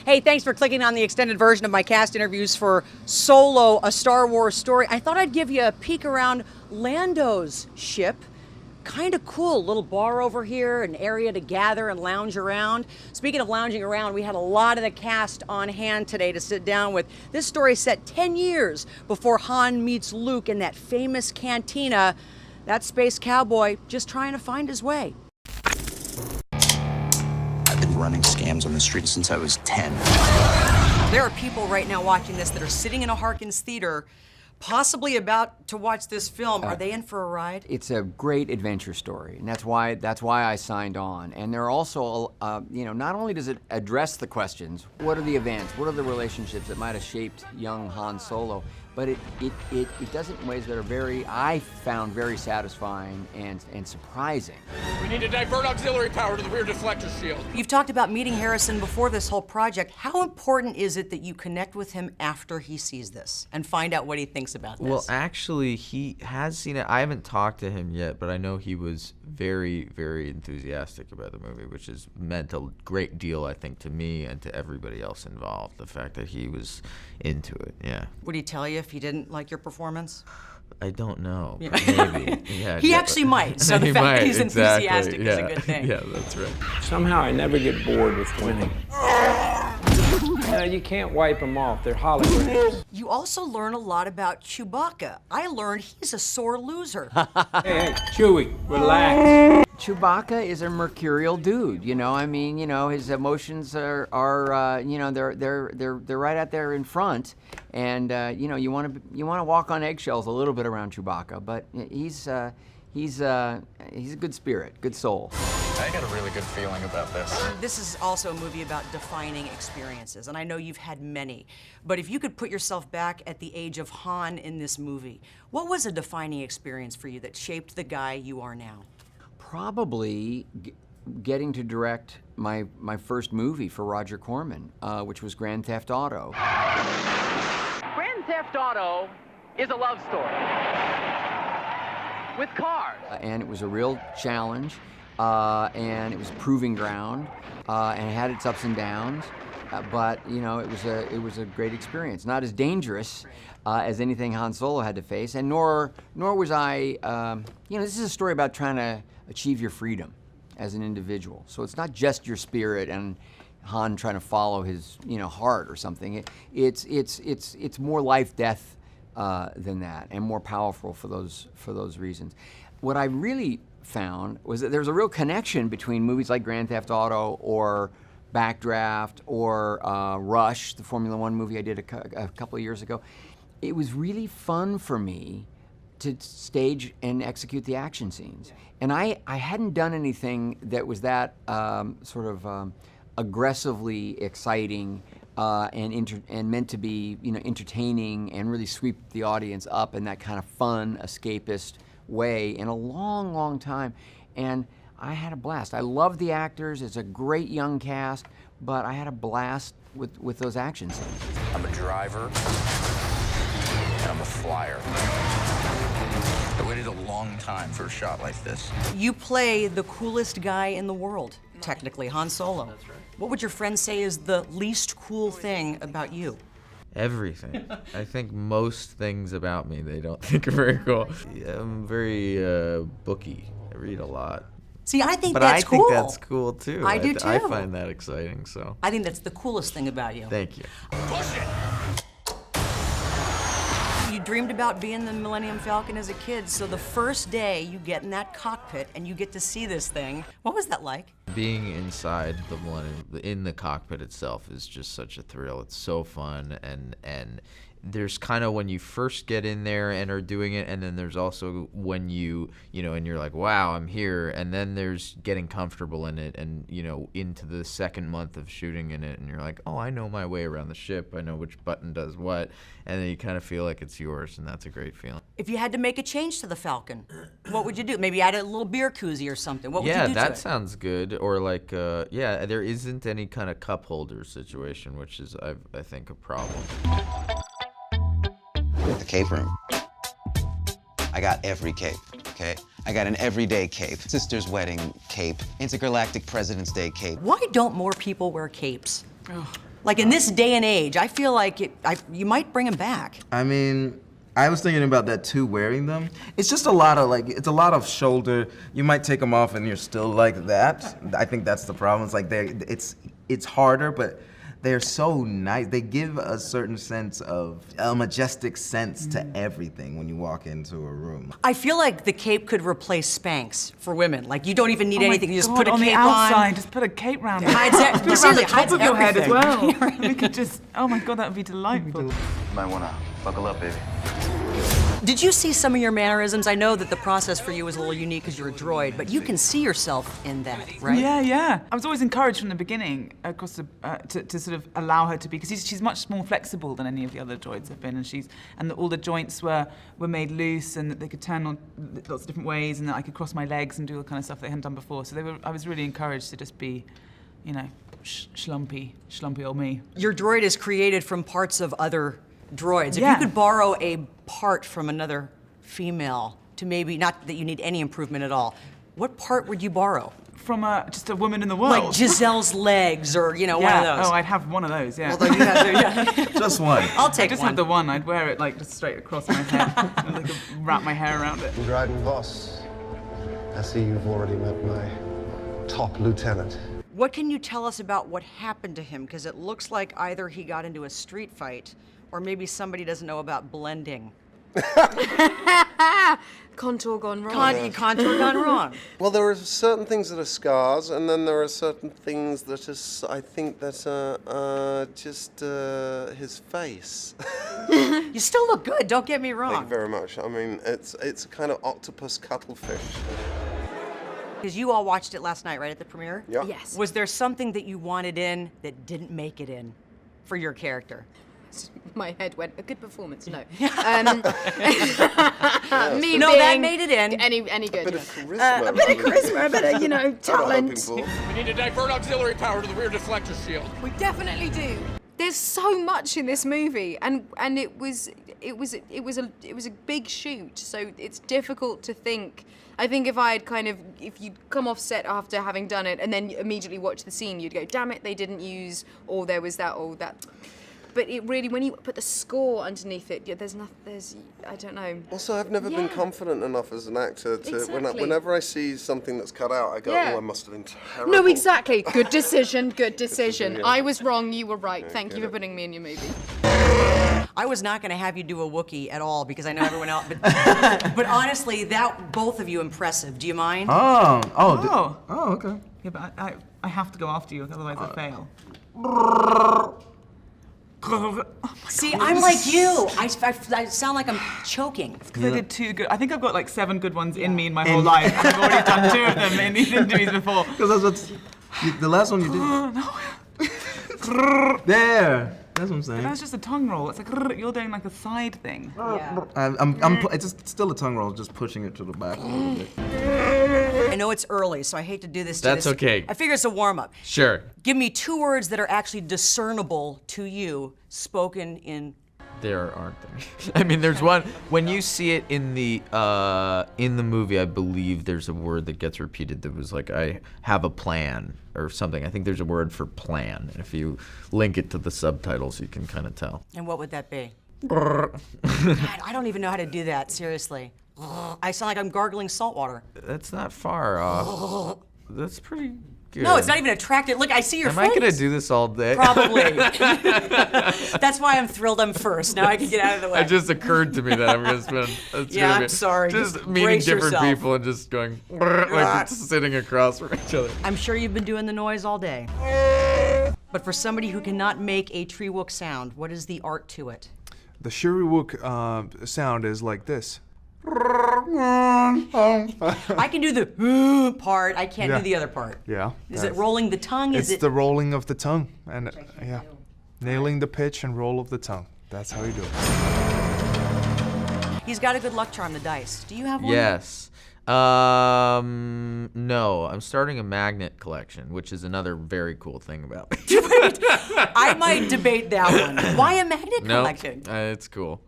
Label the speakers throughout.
Speaker 1: Hey, thanks for clicking on the extended version of my cast interviews for Solo, a Star Wars story. I thought I'd give you a peek around Lando's ship. Kind of cool, little bar over here, an area to gather and lounge around. Speaking of lounging around, we had a lot of the cast on hand today to sit down with. This story set 10 years before Han meets Luke in that famous cantina. That space cowboy just trying to find his way.
Speaker 2: I've been running scams on the street since I was 10.
Speaker 1: There are people right now watching this that are sitting in a Harkins theater, possibly about to watch this film. Are they in for a ride?
Speaker 3: It's a great adventure story, and that's why I signed on. And there are also, not only does it address the questions, what are the events, what are the relationships that might have shaped young Han Solo, but it does it in ways that are I found very satisfying and surprising.
Speaker 4: We need to divert auxiliary power to the rear deflector shield.
Speaker 1: You've talked about meeting Harrison before this whole project. How important is it that you connect with him after he sees this and find out what he thinks about this?
Speaker 5: Well, actually, he has seen it. I haven't talked to him yet, but I know he was very, very enthusiastic about the movie, which has meant a great deal, I think, to me and to everybody else involved, the fact that he was into it, yeah.
Speaker 1: Would he tell you if he didn't like your performance?
Speaker 5: I don't know.
Speaker 1: Yeah.
Speaker 5: Maybe. Yeah,
Speaker 1: He actually might, so the fact that he's enthusiastic is a good thing.
Speaker 5: Yeah, that's right.
Speaker 6: Somehow I never get bored with winning. You can't wipe them off. They're holograms.
Speaker 1: You also learn a lot about Chewbacca. I learned he's a sore loser.
Speaker 6: Hey, Chewie, relax.
Speaker 3: Chewbacca is a mercurial dude, his emotions are they're right out there in front, and you want to walk on eggshells a little bit around Chewbacca, but he's a good spirit, good soul.
Speaker 2: I got a really good feeling about this.
Speaker 1: This is also a movie about defining experiences, and I know you've had many, but if you could put yourself back at the age of Han in this movie, what was a defining experience for you that shaped the guy you are now?
Speaker 3: Probably getting to direct my first movie for Roger Corman, which was Grand Theft Auto.
Speaker 7: Grand Theft Auto is a love story with cars.
Speaker 3: And it was a real challenge, and it was proving ground, and it had its ups and downs, but it was a great experience. Not as dangerous as anything Han Solo had to face, and nor was I. This is a story about trying to achieve your freedom as an individual. So it's not just your spirit and Han trying to follow his heart or something. It's more life death than that, and more powerful for those reasons. What I really found was that there's a real connection between movies like Grand Theft Auto or Backdraft or Rush, the Formula One movie I did a couple of years ago. It was really fun for me to stage and execute the action scenes. And I hadn't done anything that was that aggressively exciting and meant to be entertaining and really sweep the audience up in that kind of fun, escapist way in a long, long time. And I had a blast. I love the actors. It's a great young cast, but I had a blast with those action scenes.
Speaker 2: I'm a driver, and I'm a flyer. I waited a long time for a shot like this.
Speaker 1: You play the coolest guy in the world, technically, Han Solo. That's right. What would your friends say is the least cool thing about you?
Speaker 5: Everything. I think most things about me they don't think are very cool. I'm very booky. I read a lot.
Speaker 1: See, I think
Speaker 5: but
Speaker 1: that's cool.
Speaker 5: But I think that's cool too.
Speaker 1: I do too.
Speaker 5: I find that exciting, so.
Speaker 1: I think that's the coolest thing about you.
Speaker 5: Thank you.
Speaker 4: Push it!
Speaker 1: You dreamed about being the Millennium Falcon as a kid, so the first day you get in that cockpit and you get to see this thing, what was that like?
Speaker 5: Being inside in the cockpit itself is just such a thrill. It's so fun, and there's kind of when you first get in there and are doing it, and then there's also when and you're like, wow, I'm here, and then there's getting comfortable in it, and into the second month of shooting in it, and you're like, oh, I know my way around the ship, I know which button does what, and then you kind of feel like it's yours, and that's a great feeling.
Speaker 1: If you had to make a change to the Falcon, what would you do? Maybe add a little beer koozie or something. What would you do to it?
Speaker 5: Yeah, that sounds good. Or like, there isn't any kind of cup holder situation, which is, I think, a problem.
Speaker 8: The cape room. I got every cape, okay? I got an everyday cape, sister's wedding cape, intergalactic President's Day cape.
Speaker 1: Why don't more people wear capes? Like in this day and age, I feel like you might bring him back.
Speaker 9: I mean, I was thinking about that too, wearing them. It's just a lot of it's a lot of shoulder. You might take them off and you're still like that. I think that's the problem. It's like it's harder, but they're so nice. They give a certain sense of a majestic sense to everything when you walk into a room.
Speaker 1: I feel like the cape could replace Spanx for women. Like you don't even need anything. You just put a
Speaker 10: on
Speaker 1: cape
Speaker 10: the outside.
Speaker 1: on.
Speaker 10: Just put a cape round it.
Speaker 1: Hides it.
Speaker 10: Put it around the top of your head as
Speaker 1: everything.
Speaker 10: well. We could just. Oh my God, that would be delightful.
Speaker 8: You might wanna buckle up, baby.
Speaker 1: Did you see some of your mannerisms? I know that the process for you was a little unique because you're a droid, but you can see yourself in that, right?
Speaker 10: Yeah. I was always encouraged from the beginning, across to sort of allow her to be, because she's much more flexible than any of the other droids have been, and all the joints were made loose, and that they could turn on lots of different ways, and that I could cross my legs and do all the kind of stuff they hadn't done before. So I was really encouraged to just be, you know, schlumpy old me.
Speaker 1: Your droid is created from parts of other droids. If you could borrow a part from another female to maybe, not that you need any improvement at all, what part would you borrow?
Speaker 10: From just a woman in the world.
Speaker 1: Like Giselle's legs or, you know, one of those.
Speaker 10: Oh, I'd have one of those, yeah.
Speaker 1: Although you have
Speaker 9: Just one.
Speaker 1: I'll take
Speaker 10: I just
Speaker 1: one.
Speaker 10: have the one. I'd wear it like just straight across my head and like wrap my hair around it.
Speaker 11: Dryden Vos, I see you've already met my top lieutenant.
Speaker 1: What can you tell us about what happened to him? Because it looks like either he got into a street fight or maybe somebody doesn't know about blending.
Speaker 12: Contour gone wrong.
Speaker 1: Contour gone wrong.
Speaker 11: Well, there are certain things that are scars, and then there are certain things that are, I think, that are just his face.
Speaker 1: You still look good, don't get me wrong.
Speaker 11: Thank you very much. I mean, it's a kind of octopus cuttlefish.
Speaker 1: Because you all watched it last night, right, at the premiere?
Speaker 11: Yeah.
Speaker 12: Yes.
Speaker 1: Was there something that you wanted in that didn't make it in for your character?
Speaker 12: My head went, a good performance, no. Me
Speaker 1: No,
Speaker 12: being
Speaker 1: that made it in.
Speaker 12: Any good.
Speaker 11: A bit of charisma.
Speaker 12: A bit of charisma, a bit of, you know, talent.
Speaker 4: We need to divert auxiliary power to the rear deflector shield.
Speaker 12: We definitely do. There's so much in this movie, and it was a big shoot, so it's difficult to think. I think if you'd come off set after having done it and then immediately watch the scene, you'd go, damn it, they didn't use, or there was that, or that. But it really, when you put the score underneath it, I don't know.
Speaker 11: Also, I've never been confident enough as an actor to,
Speaker 12: Exactly.
Speaker 11: whenever I see something that's cut out, I go, oh, I must have been terrible.
Speaker 12: No, exactly. Good decision, good decision. I was wrong, you were right. Thank you for putting me in your movie.
Speaker 1: I was not going to have you do a Wookiee at all because I know everyone else, but honestly, both of you impressive. Do you mind?
Speaker 9: Oh, okay.
Speaker 10: Yeah, but I have to go after you, otherwise I fail.
Speaker 1: See, I'm like you. I sound like I'm choking.
Speaker 10: Because I did 2 good. I think I've got like 7 good ones in me in my whole life. And I've already done 2 of them in these interviews before.
Speaker 9: Because that's the last one you did. There. That's what I'm saying.
Speaker 10: That's just a tongue roll. It's like you're doing like a side thing.
Speaker 9: Yeah. It's still a tongue roll, just pushing it to the back a little bit.
Speaker 1: I know it's early, so I hate to do this.
Speaker 5: That's okay.
Speaker 1: I figure it's a warm-up.
Speaker 5: Sure.
Speaker 1: Give me 2 words that are actually discernible to you, spoken in.
Speaker 5: There aren't there. I mean, there's one when you see it in the movie. I believe there's a word that gets repeated that was like, "I have a plan" or something. I think there's a word for plan, and if you link it to the subtitles, you can kind of tell.
Speaker 1: And what would that be? God, I don't even know how to do that. Seriously, I sound like I'm gargling salt water.
Speaker 5: That's not far off. That's pretty good.
Speaker 1: No, it's not even attractive. Look, I see your face.
Speaker 5: Am I gonna do this all day?
Speaker 1: Probably. That's why I'm thrilled I'm first. Now I can get out of the way.
Speaker 5: It just occurred to me that I'm gonna spend.
Speaker 1: I'm sorry.
Speaker 5: Just meeting
Speaker 1: brace
Speaker 5: different
Speaker 1: yourself.
Speaker 5: people and just going like just sitting across from each other.
Speaker 1: I'm sure you've been doing the noise all day. But for somebody who cannot make a tree wook sound, what is the art to it?
Speaker 13: The Shuriwook sound is like this.
Speaker 1: I can do the part. I can't do the other part.
Speaker 13: Yeah.
Speaker 1: Is it rolling the tongue?
Speaker 13: It's the rolling of the tongue, and yeah, nailing the pitch and roll of the tongue. That's how you do it.
Speaker 1: He's got a good luck charm, the dice. Do you have one?
Speaker 5: Yes. No, I'm starting a magnet collection, which is another very cool thing about me.
Speaker 1: I might debate that one. Why a magnet collection?
Speaker 5: It's cool.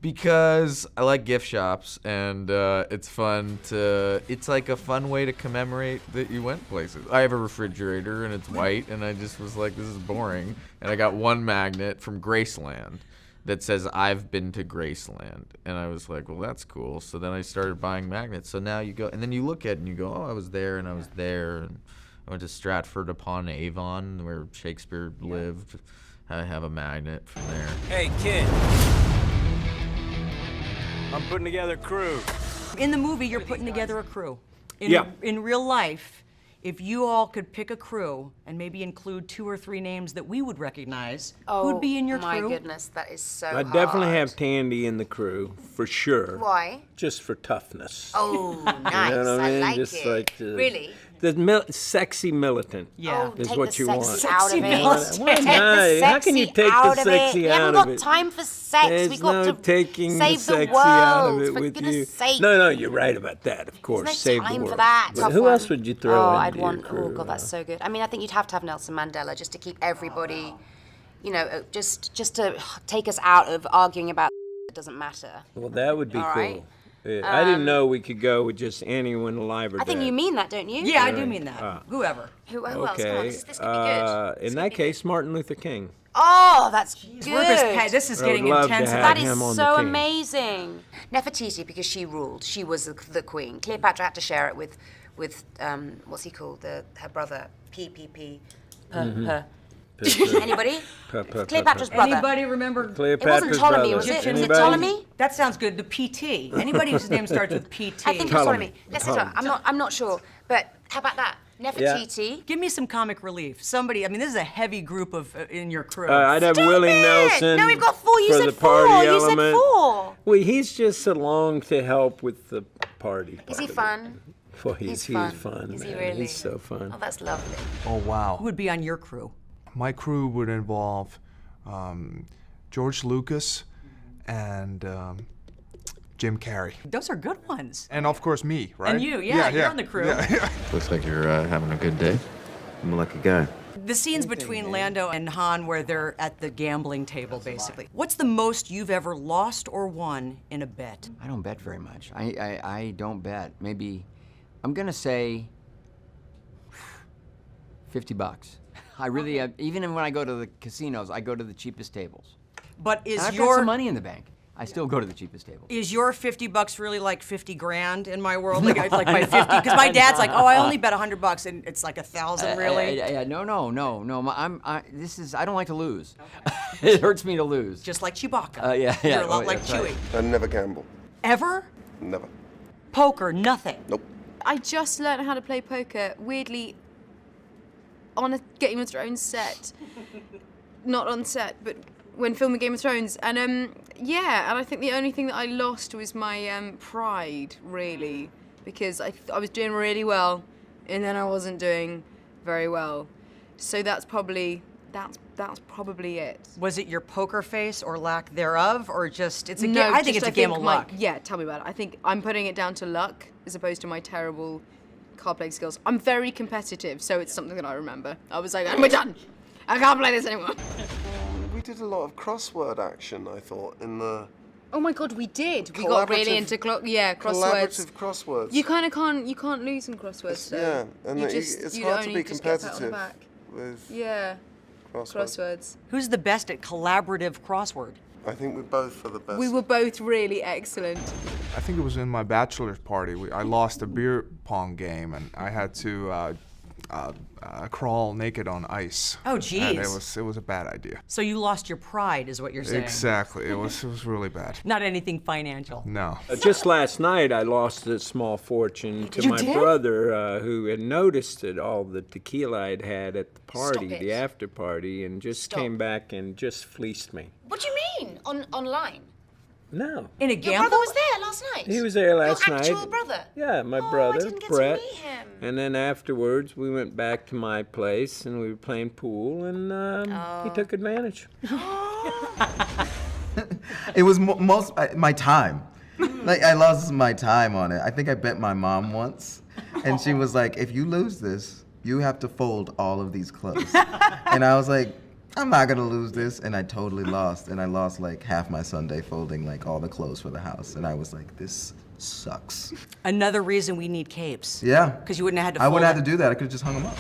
Speaker 5: Because I like gift shops, and it's fun to. It's like a fun way to commemorate that you went places. I have a refrigerator, and it's white, and I just was like, this is boring. And I got one magnet from Graceland that says I've been to Graceland, and I was like, well, that's cool. So then I started buying magnets. So now you go, and then you look at it and you go, oh, I was there, and I was there, and I went to Stratford upon Avon, where Shakespeare lived. I have a magnet from there.
Speaker 6: Hey, kid. I'm putting together a crew.
Speaker 1: In the movie, you're putting together a crew.
Speaker 6: Yeah.
Speaker 1: In real life, if you all could pick a crew and maybe include 2 or 3 names that we would recognize, who'd be in your crew?
Speaker 14: Oh my goodness, that is so hard.
Speaker 6: I definitely have Tandy in the crew, for sure.
Speaker 14: Why?
Speaker 6: Just for toughness.
Speaker 14: Oh, nice.
Speaker 6: You know what I mean?
Speaker 14: like
Speaker 6: Just
Speaker 14: it.
Speaker 6: like
Speaker 14: really?
Speaker 6: The sexy militant is
Speaker 14: take
Speaker 6: what
Speaker 14: the
Speaker 6: you want.
Speaker 14: sexy out of it.
Speaker 6: Why not? How can you take the sexy
Speaker 14: We
Speaker 6: out
Speaker 14: haven't
Speaker 6: of
Speaker 14: got
Speaker 6: it?
Speaker 14: time for sex.
Speaker 6: There's
Speaker 14: We've got
Speaker 6: no
Speaker 14: to
Speaker 6: taking
Speaker 14: save
Speaker 6: the
Speaker 14: the
Speaker 6: sexy
Speaker 14: world,
Speaker 6: out of it
Speaker 14: for
Speaker 6: with
Speaker 14: goodness
Speaker 6: you.
Speaker 14: sake.
Speaker 6: No, you're right about that, of course.
Speaker 14: There's
Speaker 6: Save
Speaker 14: no
Speaker 6: the
Speaker 14: time
Speaker 6: world.
Speaker 14: for that.
Speaker 6: But
Speaker 14: Tough
Speaker 6: who
Speaker 14: one.
Speaker 6: else would you throw
Speaker 14: Oh,
Speaker 6: into
Speaker 14: I'd
Speaker 6: your
Speaker 14: want.
Speaker 6: crew?
Speaker 14: Oh God, that's so good. I mean, I think you'd have to have Nelson Mandela just to keep everybody, you know, just to take us out of arguing about it doesn't matter.
Speaker 6: Well, that would be
Speaker 14: All
Speaker 6: cool.
Speaker 14: right.
Speaker 6: Yeah, I didn't know we could go with just anyone alive or
Speaker 14: I think
Speaker 6: dead.
Speaker 14: you mean that, don't you?
Speaker 1: Yeah, I do mean that. Whoever.
Speaker 14: Who else? Come on,
Speaker 6: Okay.
Speaker 14: this could be good.
Speaker 6: In that case, Martin Luther King.
Speaker 14: Oh, that's good.
Speaker 1: This is
Speaker 6: I would
Speaker 1: getting
Speaker 6: love to
Speaker 1: intense.
Speaker 6: have
Speaker 14: That
Speaker 6: him
Speaker 14: is
Speaker 6: on
Speaker 14: so
Speaker 6: the team.
Speaker 14: amazing. Nefertiti, because she ruled. She was the queen. Cleopatra had to share it with what's he called? Her brother. PPP. Anybody? Cleopatra's brother.
Speaker 1: Anybody remember?
Speaker 6: Cleopatra's
Speaker 14: It wasn't Ptolemy,
Speaker 6: brother.
Speaker 14: was it? Was it
Speaker 6: Anybody?
Speaker 14: Ptolemy?
Speaker 1: That sounds good. The PT. Anybody whose name starts with PT.
Speaker 14: I think it's Ptolemy. Let's say I'm not sure, but how about that? Nefertiti.
Speaker 1: Give me some comic relief. Somebody. I mean, this is a heavy group of in your crew.
Speaker 6: I'd have Willie Nelson.
Speaker 14: No, we've got 4. You
Speaker 6: for
Speaker 14: said
Speaker 6: the
Speaker 14: 4.
Speaker 6: party
Speaker 14: You said
Speaker 6: element.
Speaker 14: 4.
Speaker 6: Well, he's just along to help with the party.
Speaker 14: Is he
Speaker 6: part of it.
Speaker 14: fun?
Speaker 6: Well, he's fun.
Speaker 14: Is he
Speaker 6: man.
Speaker 14: really?
Speaker 6: He's so fun.
Speaker 14: Oh, that's lovely.
Speaker 13: Oh, wow.
Speaker 1: Who would be on your crew?
Speaker 13: My crew would involve George Lucas and Jim Carrey.
Speaker 1: Those are good ones.
Speaker 13: And of course me, right?
Speaker 1: And you, you're on the crew.
Speaker 15: Looks like you're having a good day. I'm a lucky guy.
Speaker 1: The scenes between Lando and Han where they're at the gambling table, basically. What's the most you've ever lost or won in a bet?
Speaker 3: I don't bet very much. I don't bet. Maybe, I'm gonna say $50. I really, even when I go to the casinos, I go to the cheapest tables.
Speaker 1: But is
Speaker 3: and I've
Speaker 1: your
Speaker 3: got some money in the bank. I still go to the cheapest table.
Speaker 1: Is your $50 really like 50 grand in my world? Like, like my 50? Because my dad's like, oh, I only bet $100, and it's like 1,000 really.
Speaker 3: No. I don't like to lose. Okay. It hurts me to lose.
Speaker 1: Just like Chewbacca.
Speaker 3: Yeah.
Speaker 1: You're a lot like
Speaker 3: that's
Speaker 1: Chewie.
Speaker 3: right.
Speaker 11: I never gamble.
Speaker 1: Ever?
Speaker 11: Never.
Speaker 1: Poker, nothing.
Speaker 11: Nope.
Speaker 12: I just learned how to play poker, weirdly, on a Game of Thrones set. Not on set, but when filming Game of Thrones. And yeah, and I think the only thing that I lost was my pride, really, because I was doing really well, and then I wasn't doing very well. So that's probably it.
Speaker 1: Was it your poker face or lack thereof, or just it's a
Speaker 12: No,
Speaker 1: game? I think it's a game of luck.
Speaker 12: Yeah, tell me about it. I think I'm putting it down to luck as opposed to my terrible card playing skills. I'm very competitive, so it's something that I remember. I was like, we're done. I can't play this anymore.
Speaker 11: We did a lot of crossword action, I thought, in the...
Speaker 12: Oh my God, we did. We got really into crosswords.
Speaker 11: Collaborative crosswords.
Speaker 12: You kind of can't lose in crosswords. Though.
Speaker 11: Yeah, and it's hard to be competitive with
Speaker 12: crosswords.
Speaker 1: Who's the best at collaborative crossword?
Speaker 11: I think we both are the best.
Speaker 12: We were both really excellent.
Speaker 13: I think it was in my bachelor's party. I lost a beer pong game, and I had to crawl naked on ice.
Speaker 1: Oh, geez.
Speaker 13: And it was a bad idea.
Speaker 1: So you lost your pride, is what you're saying?
Speaker 13: Exactly. It was really bad.
Speaker 1: Not anything financial.
Speaker 13: No.
Speaker 6: Just last night, I lost a small fortune to my brother, who had noticed that all the tequila I'd had at the party, the after party, and just came back and just fleeced me.
Speaker 14: What do you mean? Online?
Speaker 6: No.
Speaker 1: In a
Speaker 14: Your
Speaker 1: gamble?
Speaker 14: brother was there last night?
Speaker 6: He was there last night.
Speaker 14: Your actual brother?
Speaker 6: Yeah, my
Speaker 14: I
Speaker 6: brother,
Speaker 14: didn't get
Speaker 6: Brett.
Speaker 14: to meet him.
Speaker 6: And then afterwards, we went back to my place, and we were playing pool, and he took advantage.
Speaker 9: It was my time. Like, I lost my time on it. I think I bet my mom once, and she was like, if you lose this, you have to fold all of these clothes. And I was like, I'm not gonna lose this, and I totally lost, and I lost like half my Sunday folding like all the clothes for the house, and I was like, this sucks.
Speaker 1: Another reason we need capes.
Speaker 9: Yeah.
Speaker 1: Because you wouldn't have had to
Speaker 9: I
Speaker 1: fold
Speaker 9: wouldn't have
Speaker 1: it.
Speaker 9: to do that. I could have just hung them up.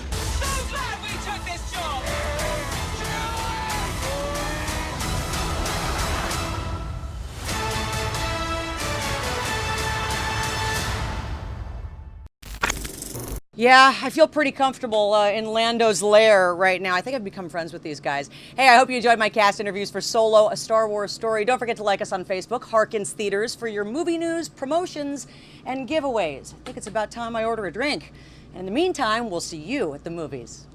Speaker 1: Yeah, I feel pretty comfortable in Lando's lair right now. I think I've become friends with these guys. Hey, I hope you enjoyed my cast interviews for Solo, A Star Wars Story. Don't forget to like us on Facebook, Harkins Theaters, for your movie news, promotions, and giveaways. I think it's about time I order a drink. And in the meantime, we'll see you at the movies.